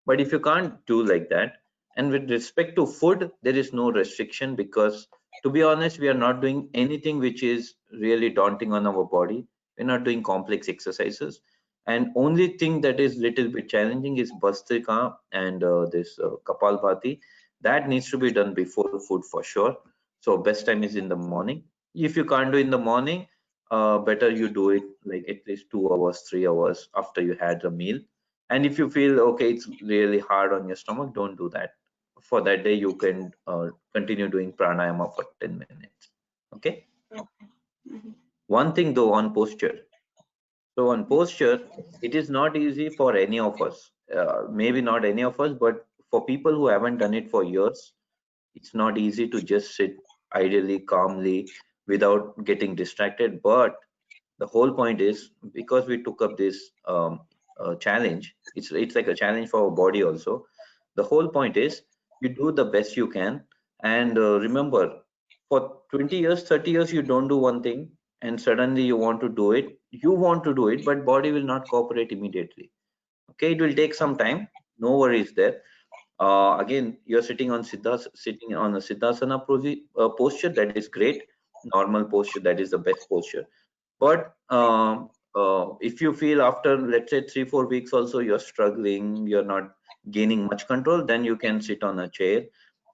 But if you can't do like that, and with respect to food, there is no restriction, because to be honest, we are not doing anything which is really daunting on our body. We're not doing complex exercises. And only thing that is little bit challenging is Bhastrika and this Kapalbhati. That needs to be done before food for sure. So best time is in the morning. If you can't do in the morning, better you do it like at least 2 hours, 3 hours after you had the meal. And if you feel okay, it's really hard on your stomach, don't do that. For that day, you can continue doing pranayama for 10 minutes. Okay. One thing though on posture. So on posture, it is not easy for any of us. Maybe not any of us, but for people who haven't done it for years, it's not easy to just sit ideally, calmly, without getting distracted. But the whole point is, because we took up this challenge, it's like a challenge for our body also. The whole point is you do the best you can, and remember, for 20 years, 30 years, you don't do one thing, and suddenly you want to do it. You want to do it, but body will not cooperate immediately. Okay, it will take some time. No worries there. Again, you're sitting on a siddhasana posture. That is great. Normal posture, that is the best posture. But if you feel after, let's say, 3-4 weeks also you're struggling, you're not gaining much control, then you can sit on a chair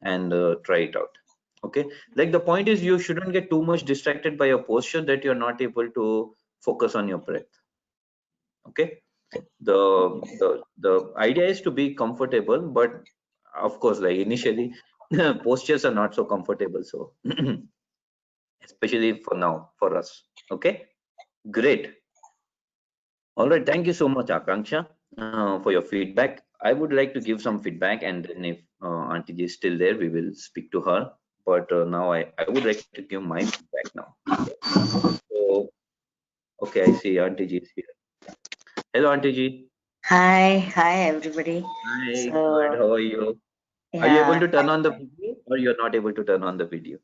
and try it out. Okay, like the point is, you shouldn't get too much distracted by your posture that you're not able to focus on your breath. Okay, the idea is to be comfortable, but of course, like initially postures are not so comfortable, so especially for now for us. Okay, great. All right, thank you so much, Akanksha, for your feedback. I would like to give some feedback, and then if Auntie Ji is still there, we will speak to her. But now I would like to give my feedback now. So, okay, I see Auntie Ji is here. Hello, Auntie Ji. Hi everybody. Hi, So, good. How are you? Are you able to turn on the video, or you're not able to turn on the video?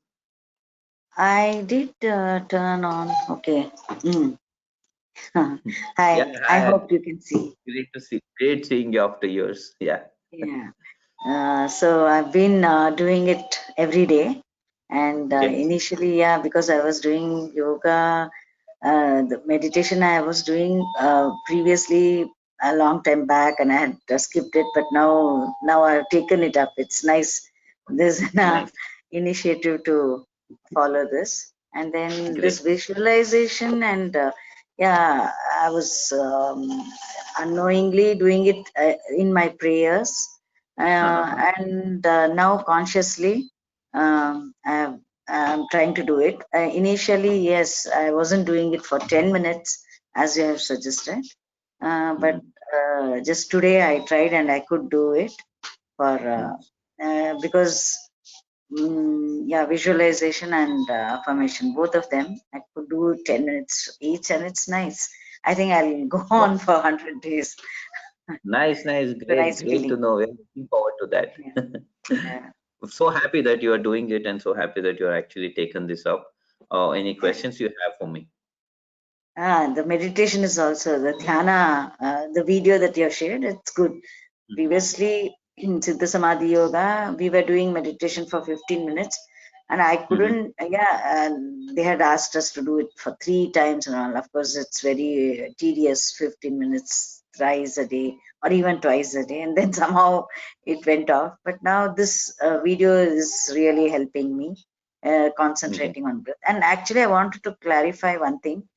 I did turn on. Okay. Hi. Yeah, I hope you can see. Great to see. Great seeing you after years. Yeah. Yeah. So I've been doing it every day, and initially, because I was doing yoga, the meditation I was doing previously a long time back, and I had skipped it, but now I've taken it up. It's nice. There's an Nice. initiative to follow this. And then Great. this visualization, and yeah, I was unknowingly doing it in my prayers, and now consciously I'm trying to do it. Initially, yes, I wasn't doing it for 10 minutes as you have suggested, but just today I tried and I could do it for because yeah, visualization and affirmation, both of them I could do 10 minutes each, and it's nice. I think I'll go on for 100 days. Nice, nice, It's a great, nice great to feeling. know. We're looking forward to that. Yeah. So happy that you are doing it, and so happy that you are actually taken this up. Any questions you have for me? The meditation is also the dhyana, the video that you have shared, it's good. Previously in Siddha Samadhi Yoga, we were doing meditation for 15 minutes, and I couldn't, they had asked us to do it for 3 times and all. Of course, it's very tedious, 15 minutes thrice a day or even twice a day, and then somehow it went off. But now this video is really helping me concentrating on breath. And actually, I wanted to clarify one thing.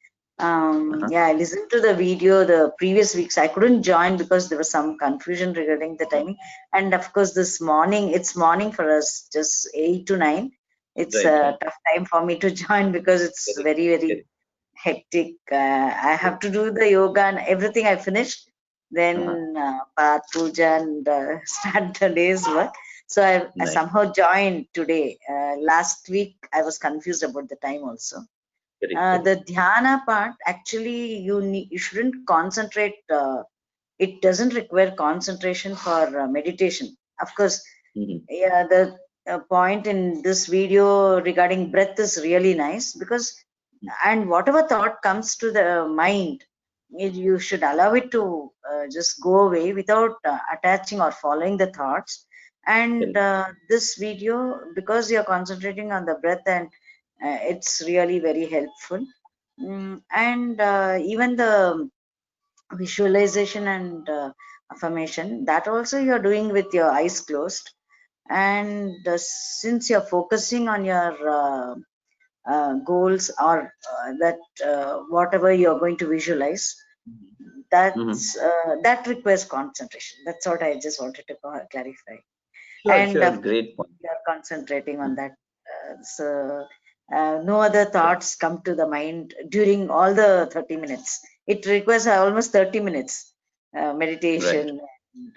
Yeah, I listened to the video the previous weeks. I couldn't join because there was some confusion regarding the timing. And of course, this morning, it's morning for us, just 8 to 9. It's a tough time for me to join because it's very, very hectic. I have to do the yoga and everything I finished. Then Path Puja and start the day's work. So I somehow joined today. Last week, I was confused about the time also. The dhyana part, actually you shouldn't concentrate, it doesn't require concentration for meditation. Of course, yeah, the point in this video regarding breath is really nice, because and whatever thought comes to the mind, you should allow it to just go away without attaching or following the thoughts. And this video, because you're concentrating on the breath, and it's really very helpful. And even the visualization and affirmation, that also you're doing with your eyes closed. And since you're focusing on your goals, or that whatever you're going to visualize, that's that requires concentration. That's what I just wanted to clarify. Sure, great point. You're concentrating on that. So no other thoughts come to the mind during all the 30 minutes. It requires almost 30 minutes meditation. And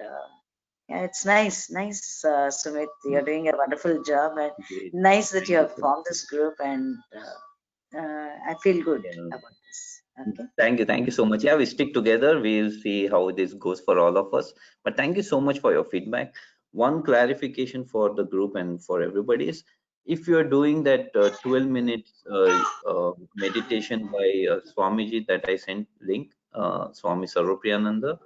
yeah, it's nice, Sumit. You're doing a wonderful job, and nice that you have formed this group, and I feel good about this. Okay. Thank you so much. Yeah, we stick together. We'll see how this goes for all of us. But thank you so much for your feedback. One clarification for the group and for everybody is, if you're doing that 12 minutes meditation by Swamiji that I sent link, Swami Sarvapriyananda,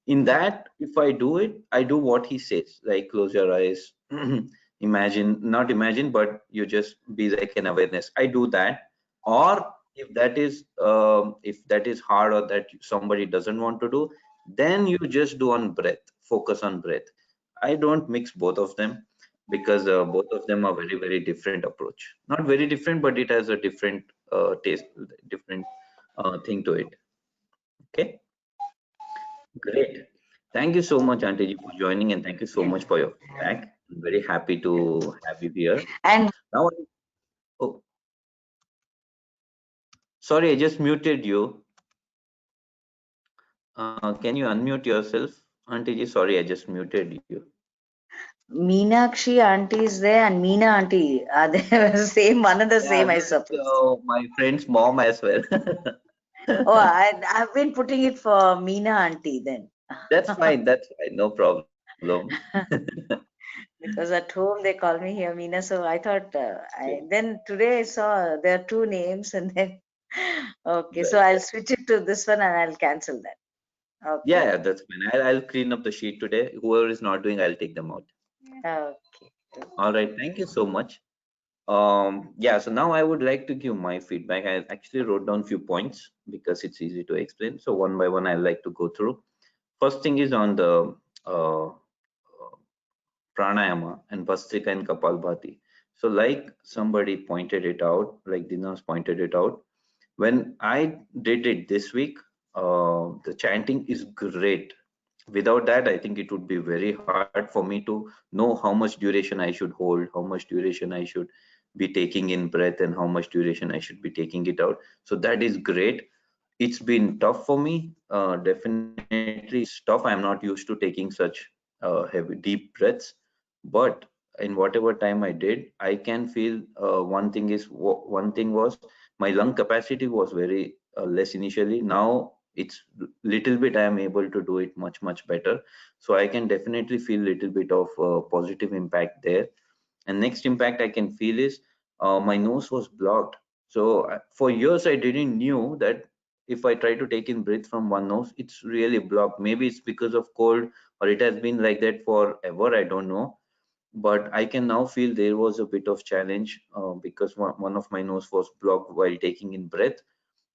in that, if I do it, I do what he says, like close your eyes, imagine, not imagine, but you just be like an awareness. I do that. Or if that is hard, or that somebody doesn't want to do, then you just do on breath, focus on breath. I don't mix both of them, because both of them are very, very different approach. Not very different, but it has a different taste, different thing to it. Okay. Great. Thank you so much, Auntie Ji, for joining, and thank you so much for your feedback. I'm very happy to have you here. And now, oh, sorry, I just muted you. Can you unmute yourself, Auntie Ji? Sorry, I just muted you. Meenakshi auntie is there, and Meena auntie are they same, one and the same, I suppose. My friend's mom as well. Oh, I've been putting it for Meena auntie then. That's fine. That's fine. No problem. Because at home they call me here Meena, so I thought then today I saw there are 2 names, and then okay, so I'll switch it to this one and I'll cancel that. Okay. Yeah, that's fine. I'll clean up the sheet today. Whoever is not doing, I'll take them out. Okay. All right. Thank you so much. Yeah, so now I would like to give my feedback. I actually wrote down few points because it's easy to explain. So one by one, I'd like to go through. First thing is on the pranayama and Bhastrika and Kapalbhati. So like somebody pointed it out, like Dinas pointed it out, when I did it this week, the chanting is great. Without that, I think it would be very hard for me to know how much duration I should hold, how much duration I should be taking in breath, and how much duration I should be taking it out. So that is great. It's been tough for me. Definitely, it's tough. I'm not used to taking such heavy, deep breaths. But in whatever time I did, I can feel one thing was my lung capacity was very less initially. Now it's little bit I am able to do it much better. So I can definitely feel little bit of positive impact there. And next impact I can feel is my nose was blocked. So for years I didn't knew that if I try to take in breath from one nose, it's really blocked. Maybe it's because of cold, or it has been like that forever, I don't know. But I can now feel there was a bit of challenge because one of my nose was blocked while taking in breath.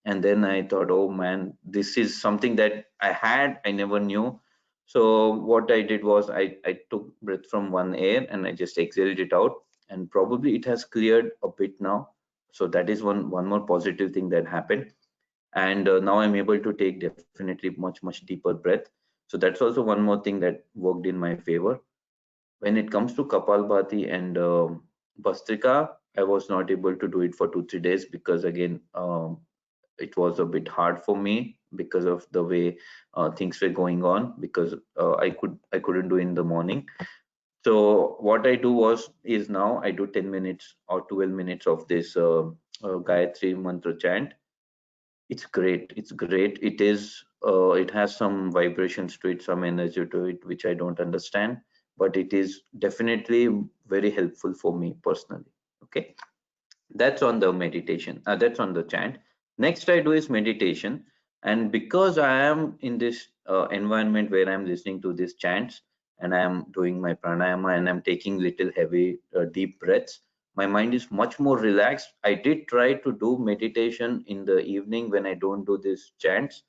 And then I thought, oh man, this is something that I never knew. So what I did was I took breath from one air and I just exhaled it out, and probably it has cleared a bit now. So that is one more positive thing that happened. And now I'm able to take definitely much deeper breath. So that's also one more thing that worked in my favor. When it comes to Kapalbhati and Bhastrika, I was not able to do it for 2-3 days because again, it was a bit hard for me because of the way things were going on, because I couldn't do in the morning. So what I do is now I do 10 minutes or 12 minutes of this Gayatri mantra chant. It's great. It's great. It has some vibrations to it, some energy to it, which I don't understand, but it is definitely very helpful for me personally. Okay. That's on the meditation. That's on the chant. Next I do is meditation. And because I am in this environment where I'm listening to these chants and I am doing my pranayama and I'm taking little heavy, deep breaths, my mind is much more relaxed. I did try to do meditation in the evening when I don't do these chants,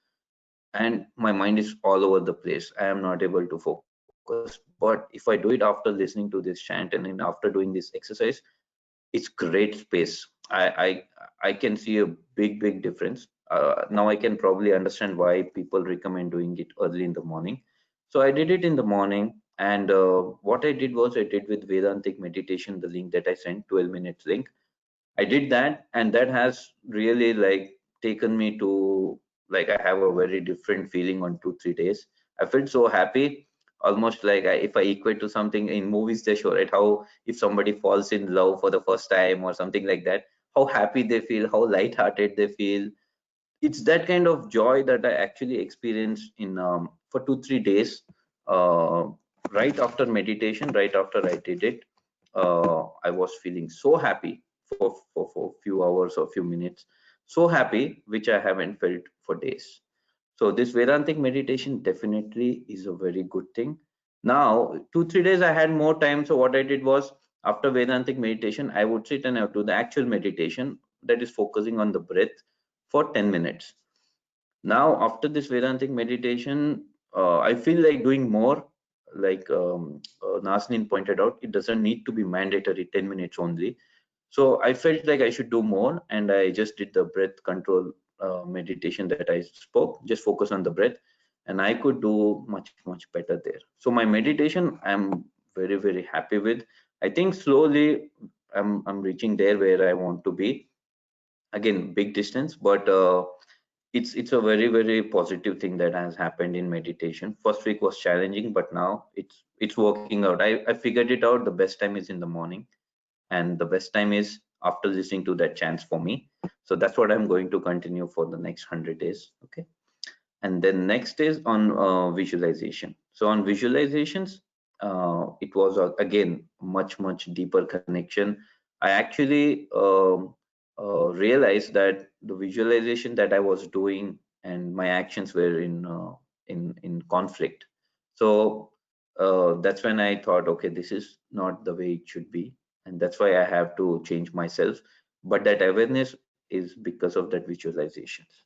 and my mind is all over the place. I am not able to focus. But if I do it after listening to this chant and then after doing this exercise, it's great space. I can see a big difference. Now I can probably understand why people recommend doing it early in the morning. So I did it in the morning, and what I did was I did with Vedantic meditation, the link that I sent, 12 minutes link. I did that, and that has really like taken me to, like, I have a very different feeling on 2-3 days. I felt so happy, almost like if I equate to something in movies, they show it how if somebody falls in love for the first time or something like that, how happy they feel, how light-hearted they feel. It's that kind of joy that I actually experienced in for 2-3 days. Uh, right after meditation, right after I did it, I was feeling so happy for few hours or few minutes, so happy, which I haven't felt for days. So this Vedantic meditation definitely is a very good thing. Now 2-3 days I had more time, so what I did was after Vedantic meditation I would sit and I would do the actual meditation, that is focusing on the breath for 10 minutes. Now after this Vedantic meditation, I feel like doing more. Like Nazanin pointed out, it doesn't need to be mandatory 10 minutes only. So I felt like I should do more, and I just did the breath control meditation that I spoke, just focus on the breath, and I could do much better there. So my meditation I'm very happy with. I think slowly I'm reaching there where I want to be. Again, big distance, but it's a very positive thing that has happened in meditation. First week was challenging, but now it's working out. I figured it out. The best time is in the morning, and the best time is after listening to that chants for me. So that's what I'm going to continue for the next 100 days. Okay. And then next is on visualization. So on visualizations, it was again much deeper connection. I actually realized that the visualization that I was doing and my actions were in conflict. So that's when I thought, okay, this is not the way it should be, and that's why I have to change myself. But that awareness is because of that visualizations.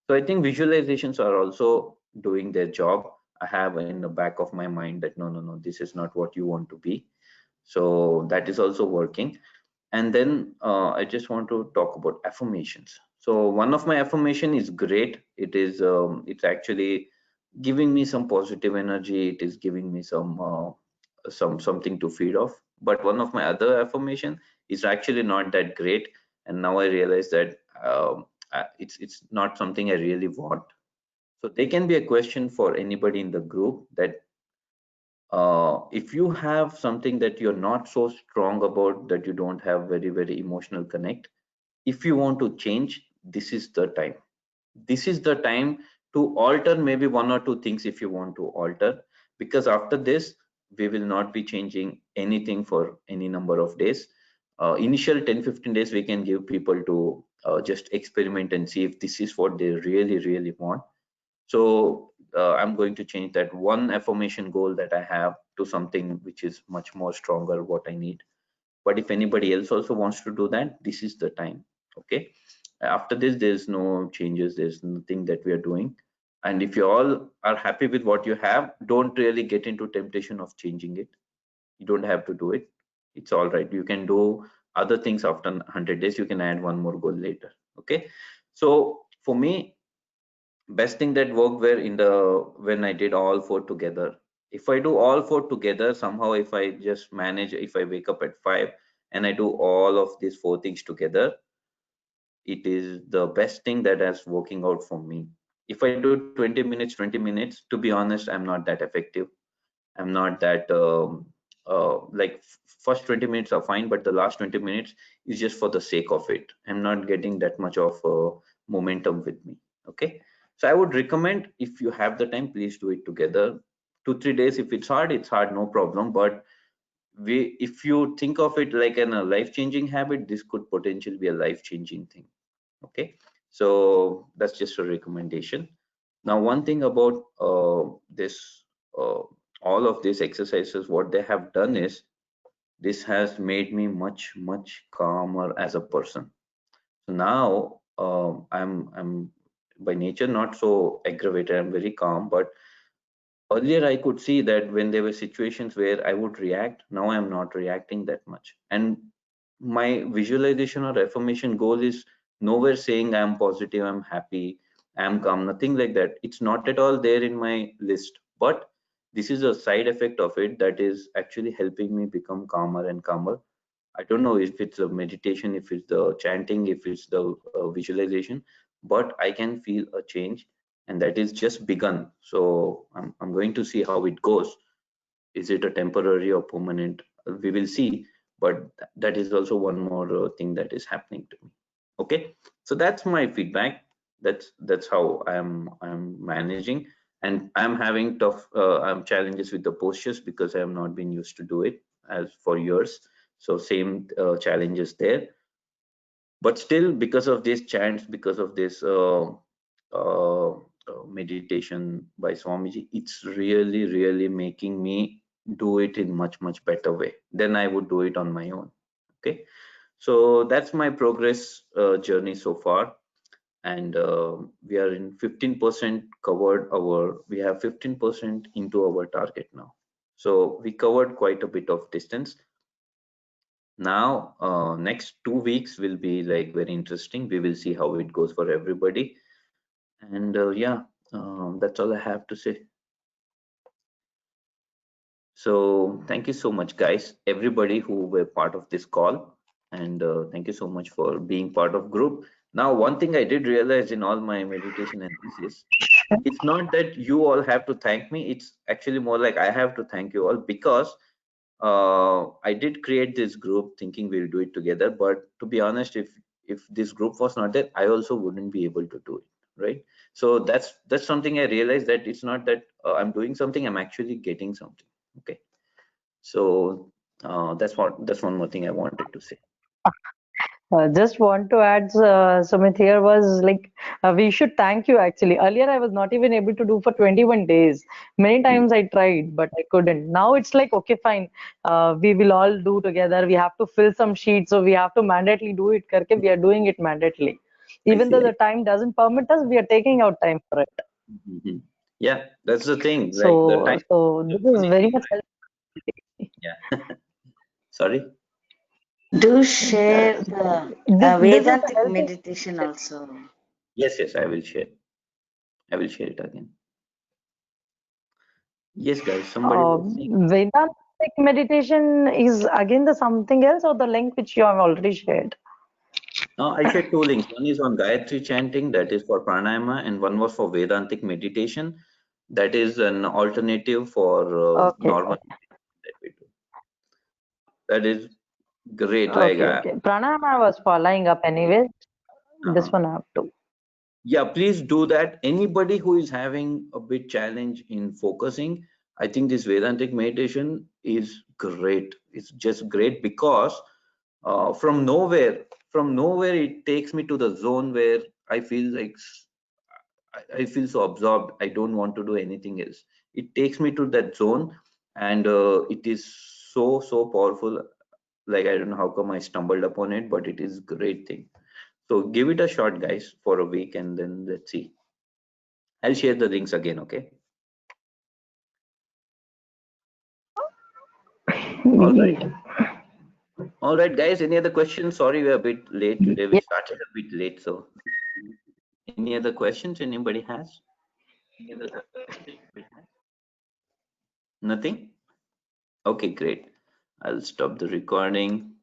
So I think visualizations are also doing their job. I have in the back of my mind that no, this is not what you want to be. So that is also working. And then I just want to talk about affirmations. So one of my affirmation is great. It is it's actually giving me some positive energy. It is giving me something to feed off. But one of my other affirmation is actually not that great. And now I realize that it's not something I really want. So they can be a question for anybody in the group that if you have something that you're not so strong about, that you don't have very emotional connect, if you want to change, this is the time. This is the time to alter maybe one or two things if you want to alter, because after this we will not be changing anything for any number of days. Initial 10-15 days we can give people to just experiment and see if this is what they really want. So I'm going to change that one affirmation goal that I have to something which is much more stronger what I need. But if anybody else also wants to do that, this is the time. Okay, after this there's no changes, there's nothing that we are doing. And if you all are happy with what you have, don't really get into temptation of changing it. You don't have to do it. It's all right. You can do other things after 100 days. You can add one more goal later. Okay, so for me, best thing that worked were when I did all four together. If I do all four together, somehow if I just manage, if I wake up at 5 and I do all of these four things together, it is the best thing that has working out for me. If I do 20 minutes, to be honest, I'm not that effective. I'm not that like first 20 minutes are fine, but the last 20 minutes is just for the sake of it. I'm not getting that much of momentum with me. Okay, so I would recommend, if you have the time, please do it together. 2-3 days. If it's hard, no problem. But if you think of it like a life-changing habit, this could potentially be a life-changing thing. Okay, so that's just a recommendation. Now, one thing about this all of these exercises, what they have done is, this has made me much calmer as a person. So now I'm by nature not so aggravated. I'm very calm. But earlier I could see that when there were situations where I would react, now I'm not reacting that much. And my visualization or affirmation goal is nowhere saying I'm positive, I'm happy, I'm calm, nothing like that. It's not at all there in my list. But this is a side effect of it that is actually helping me become calmer and calmer. I don't know if it's a meditation, if it's the chanting, if it's the visualization, but I can feel a change, and that is just begun. So I'm going to see how it goes. Is it a temporary or permanent? We will see. But that is also one more thing that is happening to me. Okay, so that's my feedback. That's how I'm managing, and I'm having tough challenges with the postures because I have not been used to do it as for years. So same challenges there. But still, because of these chants, because of this meditation by Swamiji, it's really making me do it in much better way than I would do it on my own. Okay, so that's my progress journey so far. And we are in 15% covered we have 15% into our target now. So we covered quite a bit of distance. Now next 2 weeks will be like very interesting. We will see how it goes for everybody. And yeah, that's all I have to say. So thank you so much, guys, everybody who were part of this call. And thank you so much for being part of group. Now, one thing I did realize in all my meditation and this is, it's not that you all have to thank me. It's actually more like I have to thank you all, because I did create this group thinking we'll do it together. But to be honest, if this group was not there, I also wouldn't be able to do it, right? So that's something I realized, that it's not that I'm doing something, I'm actually getting something. Okay, so that's one more thing I wanted to say. Just want to add, Sumit, here was like, we should thank you actually. Earlier, I was not even able to do for 21 days. Many times I tried, but I couldn't. Now it's like, okay, fine. We will all do together. We have to fill some sheets, so we have to mandatorily do it. Karke, we are doing it mandatorily. Even though the time doesn't permit us, we are taking out time for it. Mm-hmm. Yeah, that's the thing. So, like the time, so this is very much helpful. yeah. Sorry. Do share the This is Vedantic helping. meditation also. Yes, I will share. I will share it again. Yes, guys, somebody was saying. Vedantic meditation is again the something else, or the link which you have already shared? I shared 2 links. One is on Gayatri chanting, that is for pranayama, and one was for Vedantic meditation, that is an alternative for Okay. normal that we do. That is great. Okay. Pranayama I was following up anyways. This Uh, one I have to. yeah, please do that. Anybody who is having a bit challenge in focusing, I think this Vedantic meditation is great. It's just great because from nowhere it takes me to the zone where I feel like I feel so absorbed. I don't want to do anything else. It takes me to that zone, and it is so powerful. Like, I don't know how come I stumbled upon it, but it is great thing. So give it a shot, guys, for a week, and then let's see. I'll share the links again. Okay. All right. All right, guys. Any other questions? Sorry, we're a bit late today. We started a bit late, so any other questions anybody has? Nothing? Okay, great. I'll stop the recording.